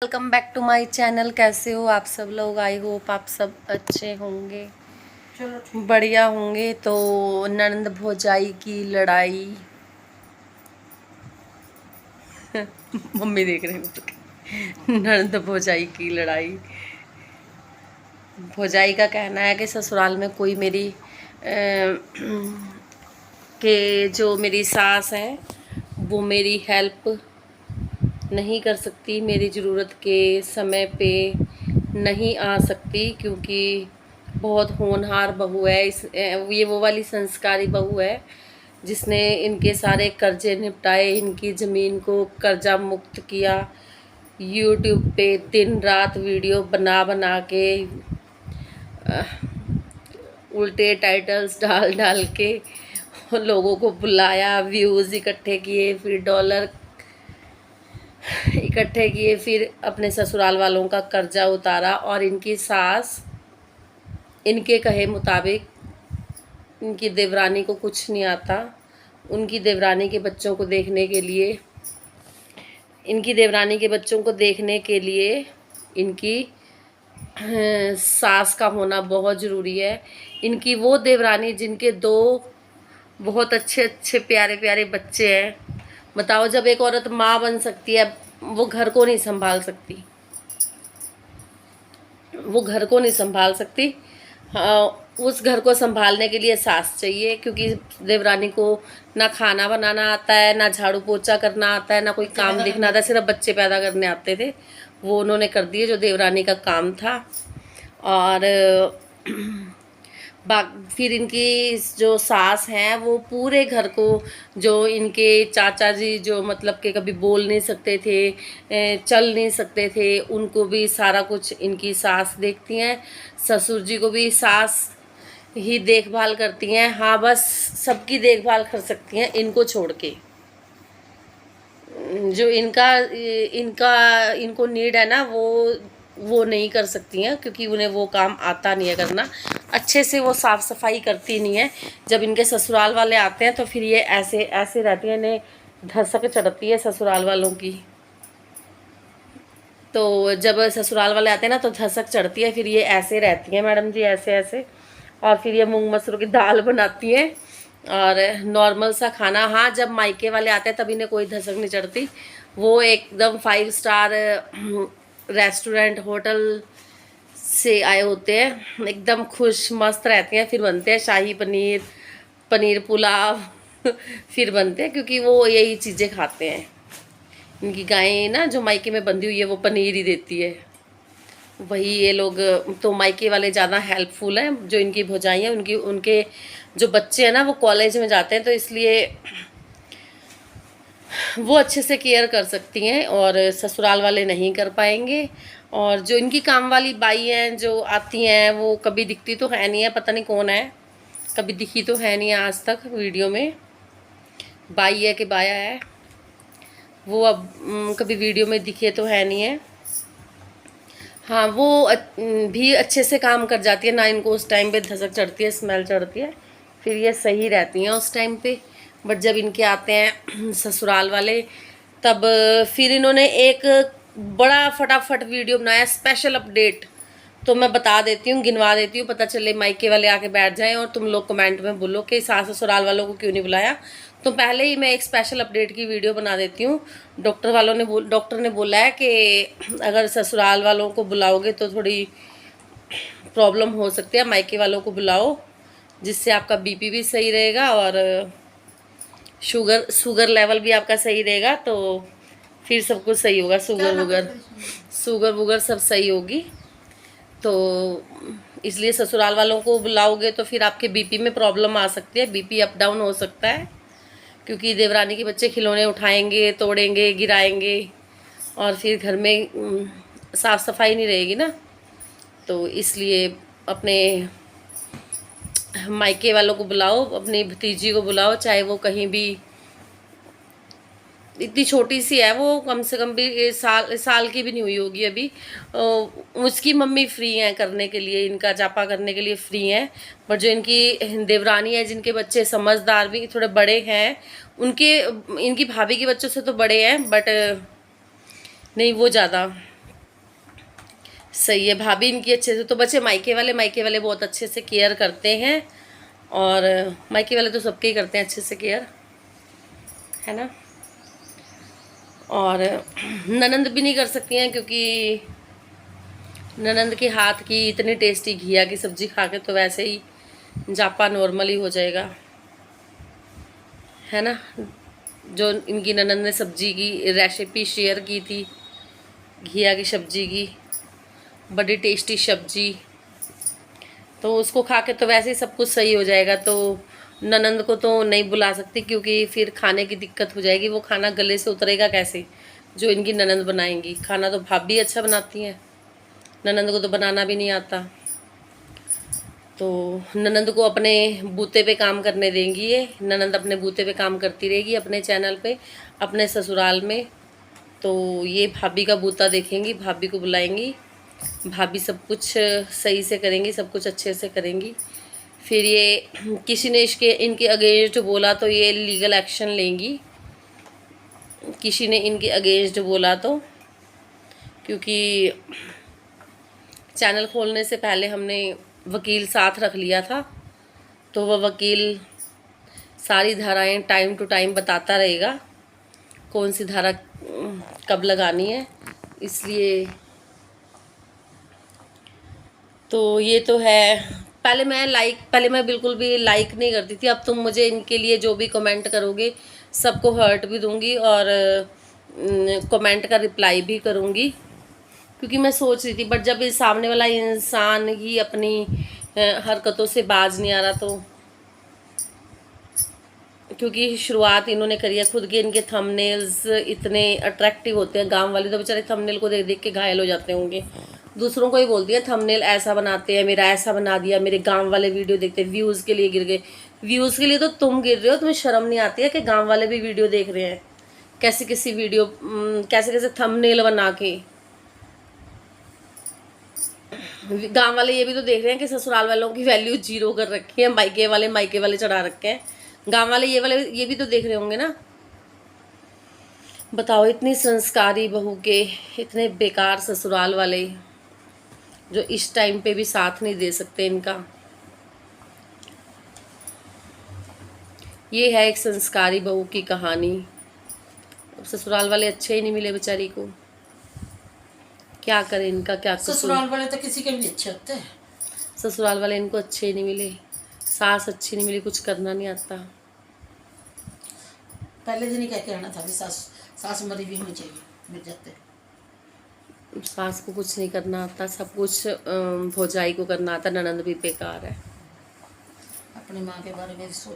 Welcome back to my channel. कैसे हो आप सब लोग? आई होप आप सब अच्छे होंगे, बढ़िया होंगे। तो ननंद भौजाई की लड़ाई मम्मी देख रहे हो। ननंद भौजाई की लड़ाई। भौजाई का कहना है कि ससुराल में कोई मेरी कि जो मेरी सास है वो मेरी हेल्प नहीं कर सकती, मेरी ज़रूरत के समय पे नहीं आ सकती, क्योंकि बहुत होनहार बहू है। ये वो वाली संस्कारी बहू है जिसने इनके सारे कर्जे निपटाए, इनकी ज़मीन को कर्जा मुक्त किया। यूट्यूब पे दिन रात वीडियो बना बना के उल्टे टाइटल्स डाल डाल के लोगों को बुलाया, व्यूज़ इकट्ठे किए, फिर डॉलर इकट्ठे किए, फिर अपने ससुराल वालों का कर्जा उतारा। और इनकी सास इनके कहे मुताबिक, इनकी देवरानी को कुछ नहीं आता। उनकी देवरानी के बच्चों को देखने के लिए, इनकी देवरानी के बच्चों को देखने के लिए इनकी सास का होना बहुत ज़रूरी है। इनकी वो देवरानी जिनके दो बहुत अच्छे अच्छे प्यारे प्यारे बच्चे हैं। बताओ, जब एक औरत माँ बन सकती है, वो घर को नहीं संभाल सकती, वो घर को नहीं संभाल सकती। उस घर को संभालने के लिए सास चाहिए, क्योंकि देवरानी को ना खाना बनाना आता है, ना झाड़ू पोछा करना आता है, ना कोई काम दिखना आता है। सिर्फ बच्चे पैदा करने आते थे, वो उन्होंने कर दिए जो देवरानी का काम था। और फिर इनकी जो सास हैं वो पूरे घर को, जो इनके चाचा जी जो मतलब कि कभी बोल नहीं सकते थे, चल नहीं सकते थे, उनको भी सारा कुछ इनकी सास देखती हैं। ससुर जी को भी सास ही देखभाल करती हैं। हाँ, बस सबकी देखभाल कर सकती हैं इनको छोड़ के। जो इनका इनका इनको नीड है ना, वो नहीं कर सकती हैं, क्योंकि उन्हें वो काम आता नहीं है करना। अच्छे से वो साफ़ सफाई करती नहीं है। जब इनके ससुराल वाले आते हैं तो फिर ये ऐसे ऐसे रहती हैं, इन्हें धसक चढ़ती है ससुराल वालों की। तो जब ससुराल वाले आते हैं ना तो धसक चढ़ती है, फिर ये ऐसे रहती हैं मैडम जी, ऐसे ऐसे। और फिर ये मूंग मसूर की दाल बनाती हैं और नॉर्मल सा खाना। हाँ, जब मायके वाले आते हैं तब इन्हें कोई धसक नहीं चढ़ती। वो एकदम 5 स्टार रेस्टोरेंट होटल से आए होते हैं, एकदम खुश मस्त रहते हैं। फिर बनते हैं शाही पनीर, पनीर पुलाव फिर बनते हैं, क्योंकि वो यही चीज़ें खाते हैं। इनकी गायें ना जो मायके में बंधी हुई है वो पनीर ही देती है, वही ये लोग। तो मायके वाले ज़्यादा हेल्पफुल हैं। जो इनकी भौजाई हैं, उनके जो बच्चे हैं ना वो कॉलेज में जाते हैं, तो इसलिए वो अच्छे से केयर कर सकती हैं और ससुराल वाले नहीं कर पाएंगे। और जो इनकी काम वाली बाई हैं जो आती हैं, वो कभी दिखती तो है नहीं है, पता नहीं कौन है, कभी दिखी तो है नहीं आज तक वीडियो में। बाई है कि बाया है, वो अब कभी वीडियो में दिखे तो है नहीं है। हाँ, वो भी अच्छे से काम कर जाती है ना, इनको उस टाइम पे धसक चढ़ती है, स्मेल चढ़ती है, फिर ये सही रहती हैं उस टाइम पे। बट जब इनके आते हैं ससुराल वाले, तब फिर इन्होंने एक बड़ा फटाफट वीडियो बनाया, स्पेशल अपडेट। तो मैं बता देती हूँ, गिनवा देती हूँ, पता चले मायके वाले आके बैठ जाएं और तुम लोग कमेंट में बोलो कि सास ससुराल वालों को क्यों नहीं बुलाया। तो पहले ही मैं एक स्पेशल अपडेट की वीडियो बना देती हूँ। डॉक्टर ने बोला है कि अगर ससुराल वालों को बुलाओगे तो थोड़ी प्रॉब्लम हो सकती है, मायके वालों को बुलाओ, जिससे आपका बीपी भी सही रहेगा और शुगर लेवल भी आपका सही रहेगा। तो फिर सब कुछ सही होगा, शुगर वुगर सब सही होगी। तो इसलिए ससुराल वालों को बुलाओगे तो फिर आपके बीपी में प्रॉब्लम आ सकती है, बीपी अप डाउन हो सकता है, क्योंकि देवरानी के बच्चे खिलौने उठाएंगे, तोड़ेंगे, गिराएंगे, और फिर घर में साफ़ सफाई नहीं रहेगी ना। तो इसलिए अपने मायके वालों को बुलाओ, अपनी भतीजी को बुलाओ, चाहे वो कहीं भी, इतनी छोटी सी है वो, कम से कम भी साल की भी नहीं हुई होगी अभी। उसकी मम्मी फ्री हैं करने के लिए, इनका जापा करने के लिए फ्री हैं। पर जो इनकी देवरानी है, जिनके बच्चे समझदार भी थोड़े बड़े हैं, उनके इनकी भाभी के बच्चों से तो बड़े हैं, बट नहीं वो ज़्यादा सही है। भाभी इनकी अच्छे से, तो बच्चे मायके वाले बहुत अच्छे से केयर करते हैं, और मायके वाले तो सबके ही करते हैं अच्छे से केयर, है ना। और ननंद भी नहीं कर सकती हैं, क्योंकि ननंद के हाथ की इतनी टेस्टी घिया की सब्जी खा के तो वैसे ही जापा नॉर्मल ही हो जाएगा, है ना। जो इनकी ननंद ने सब्जी की रेसिपी शेयर की थी घिया की सब्जी की, बड़ी टेस्टी सब्जी, तो उसको खा के तो वैसे ही सब कुछ सही हो जाएगा। तो ननंद को तो नहीं बुला सकती, क्योंकि फिर खाने की दिक्कत हो जाएगी, वो खाना गले से उतरेगा कैसे जो इनकी ननंद बनाएंगी। खाना तो भाभी अच्छा बनाती हैं, ननंद को तो बनाना भी नहीं आता। तो ननंद को अपने बूते पे काम करने देंगी ये, ननंद अपने बूते पे काम करती रहेगी अपने चैनल पे, अपने ससुराल में। तो ये भाभी का बूता देखेंगी, भाभी को बुलाएंगी, भाभी सब कुछ सही से करेंगी, सब कुछ अच्छे से करेंगी। फिर ये किसी ने इनके अगेंस्ट बोला तो ये लीगल एक्शन लेंगी, किसी ने इनके अगेंस्ट बोला तो, क्योंकि चैनल खोलने से पहले हमने वकील साथ रख लिया था, तो वह वकील सारी धाराएं टाइम टू टाइम बताता रहेगा कौन सी धारा कब लगानी है, इसलिए। तो ये तो है। पहले मैं बिल्कुल भी लाइक नहीं करती थी, अब तुम मुझे इनके लिए जो भी कमेंट करोगे सबको हर्ट भी दूंगी, और कमेंट का रिप्लाई भी करूंगी, क्योंकि मैं सोच रही थी, बट जब इस सामने वाला इंसान ही अपनी हरकतों से बाज नहीं आ रहा, तो क्योंकि शुरुआत इन्होंने करी है खुद के, इनके थंबनेल्स इतने अट्रैक्टिव होते हैं, गांव वाले तो बेचारे थंबनेल को देख देख के घायल हो जाते होंगे, दूसरों को ही बोलती है थंबनेल ऐसा बनाते हैं, मेरा ऐसा बना दिया, मेरे गांव वाले वीडियो देखते हैं, व्यूज़ के लिए गिर गए। व्यूज़ के लिए तो तुम गिर रहे हो, तुम्हें शर्म नहीं आती है कि गाँव वाले भी वीडियो देख रहे हैं, कैसी कैसी वीडियो, कैसे कैसे थंबनेल बना के। गांव वाले ये भी तो देख रहे हैं कि ससुराल वालों की वैल्यू 0 कर रखी है, मायके वाले चढ़ा रखे हैं, गांव वाले ये भी तो देख रहे होंगे ना। बताओ, इतनी संस्कारी बहू के इतने बेकार ससुराल वाले, जो इस टाइम पे भी साथ नहीं दे सकते इनका। ये है एक संस्कारी बहू की कहानी। ससुराल वाले अच्छे ही नहीं मिले बेचारी को, क्या करे, इनका क्या कसूर। ससुराल वाले तो किसी के भी अच्छे होते हैं, ससुराल वाले इनको अच्छे ही नहीं मिले, सास अच्छी नहीं मिली, कुछ करना नहीं आता। पहले दिन ही कह के रहना था भी सास मरी भी होनी चाहिए, मिल जाते। सास को कुछ नहीं करना आता, सब कुछ भौजाई को करना आता, ननंद भी बेकार है। अपनी माँ के बारे में सोच